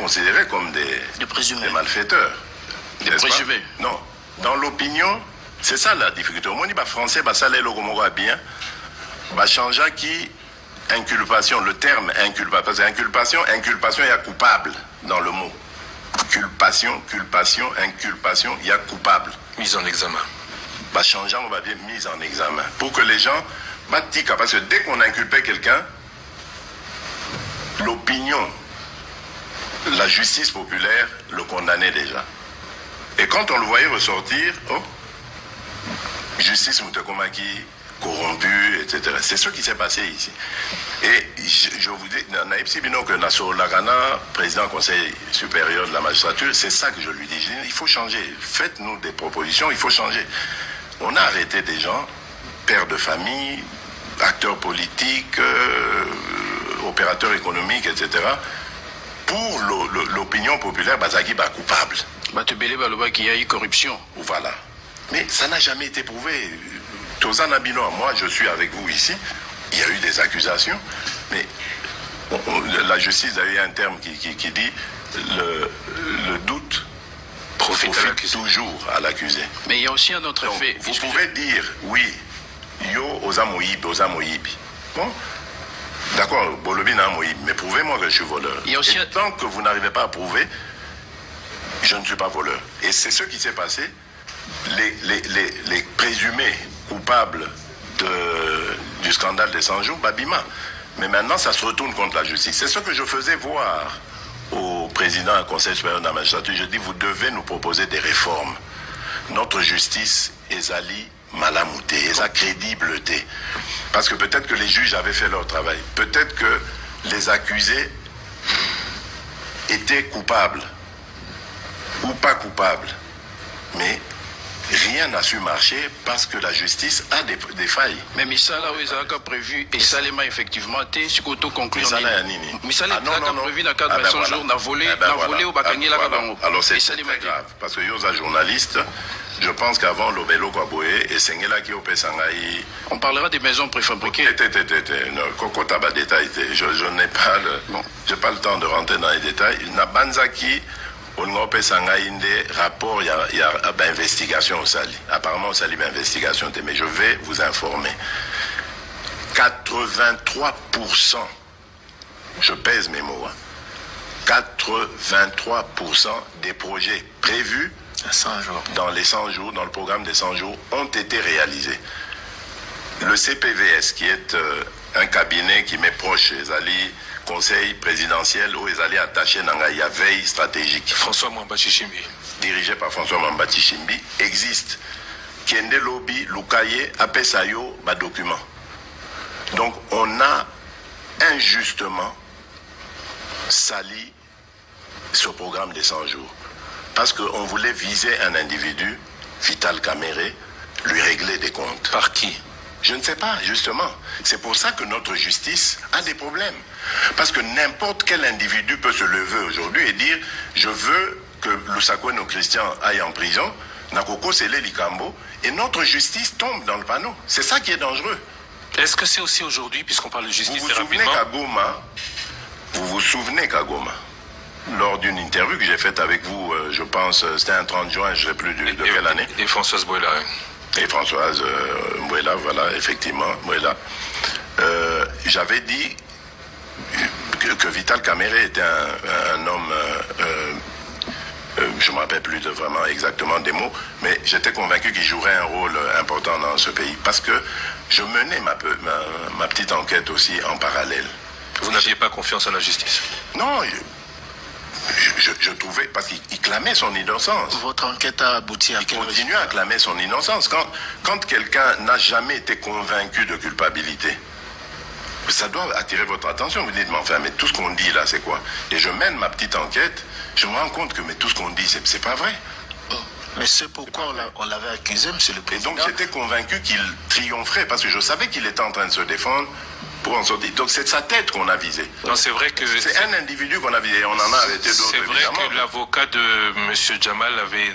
considérés comme des malfaiteurs. Des présumés. Non. Dans l'opinion, c'est ça la difficulté. Au moins, les Français, ça les logos bien. Changer qui inculpation, le terme inculpation. Parce que inculpation, il y a coupable dans le mot. Inculpation, il y a coupable. Mise en examen. Changer, on va dire mise en examen. Pour que les gens, parce que dès qu'on inculpait quelqu'un, l'opinion, la justice populaire le condamnait déjà. Et quand on le voyait ressortir, justice Moutekomaki, corrompu, etc. C'est ce qui s'est passé ici. Et je vous dis, Naïb Sibino, que Nassau Lagana, président du Conseil supérieur de la magistrature, c'est ça que je lui dis. Je dis, il faut changer. Faites-nous des propositions, il faut changer. On a arrêté des gens, pères de famille, acteurs politiques, opérateurs économiques, etc. Pour l'opinion populaire, Bazagi est coupable. Qu'il y a eu corruption. Voilà. Mais ça n'a jamais été prouvé. Tozana Bino, moi je suis avec vous ici, il y a eu des accusations, mais la justice a eu un terme qui dit le doute profite toujours à l'accusé. Mais il y a aussi un autre fait. Vous pouvez dire, oui, yo oza moyibi. Bon, d'accord, Bolobi n'a moyibi, mais prouvez-moi que je suis voleur. Et tant que vous n'arrivez pas à prouver, je ne suis pas voleur. Et c'est ce qui s'est passé. Les présumés coupables du scandale des 100 jours, Babima. Mais maintenant, ça se retourne contre la justice. C'est ce que je faisais voir au président du Conseil supérieur de la magistrature. Je dis, vous devez nous proposer des réformes. Notre justice est allée malamouté, est sa crédibilité. Parce que peut-être que les juges avaient fait leur travail. Peut-être que les accusés étaient coupables ou pas coupables. Mais rien n'a su marcher parce que la justice a des failles. Mais Misala, oui, ça a prévu, et ça l'a effectivement été, ce qu'on conclut. Misala, Yanini. Misala, a prévu dans le cadre de 100 jours, n'a volé au Bakangé, là, alors c'est très grave, parce que Yosa journaliste, je pense qu'avant l'Obelo Kwaboé et Sengela qui opé Sangaï. On parlera des maisons préfabriquées. Je n'ai pas le temps de rentrer dans les détails. Nabanzaki. On a des rapports, il y a investigation au Sali. Apparemment, au Sali, investigation, mais je vais vous informer. 83%, je pèse mes mots, 83% des projets prévus dans les 100 jours, dans le programme des 100 jours, ont été réalisés. Le CPVS, qui est un cabinet qui m'est proche, les alliés, conseil présidentiel où ils allaient attacher Nangaya veille stratégique. François Mwamba-Chichimbi. Dirigé par François Mwamba-Chichimbi, existe. Kende Lobby, Lukaye, Apesayo, document. Donc on a injustement sali ce programme des 100 jours. Parce qu'on voulait viser un individu, Vital Kamere, lui régler des comptes. Par qui? Je ne sais pas, justement. C'est pour ça que notre justice a des problèmes. Parce que n'importe quel individu peut se lever aujourd'hui et dire « Je veux que Lusakoueno Christian aille en prison, Nakoko Sele Likambo, et notre justice tombe dans le panneau. » C'est ça qui est dangereux. Est-ce que c'est aussi aujourd'hui, puisqu'on parle de justice, vous vous souvenez qu'à Goma, lors d'une interview que j'ai faite avec vous, je pense, c'était un 30 juin, je ne sais plus de quelle année. Et Françoise Bouela. Et Françoise Bouela, voilà, effectivement, Bouela. J'avais dit que Vital Kamere était un homme, je ne me rappelle plus vraiment exactement des mots, mais j'étais convaincu qu'il jouerait un rôle important dans ce pays. Parce que je menais ma petite enquête aussi en parallèle. Vous n'aviez pas confiance en la justice? Non, je trouvais, parce qu'il clamait son innocence. Votre enquête a abouti à Il continue à clamer son innocence. Quand quelqu'un n'a jamais été convaincu de culpabilité, ça doit attirer votre attention. Vous dites, mais enfin, mais tout ce qu'on dit là, c'est quoi? Et je mène ma petite enquête, je me rends compte que mais tout ce qu'on dit, c'est pas vrai. Mais c'est pourquoi on l'avait accusé, monsieur le président. Et donc j'étais convaincu qu'il triompherait, parce que je savais qu'il était en train de se défendre pour en sortir. Donc c'est sa tête qu'on a visée. Non, c'est vrai que... C'est un individu qu'on a visé, on en a arrêté d'autres. C'est vrai que l'avocat de monsieur Jamal avait...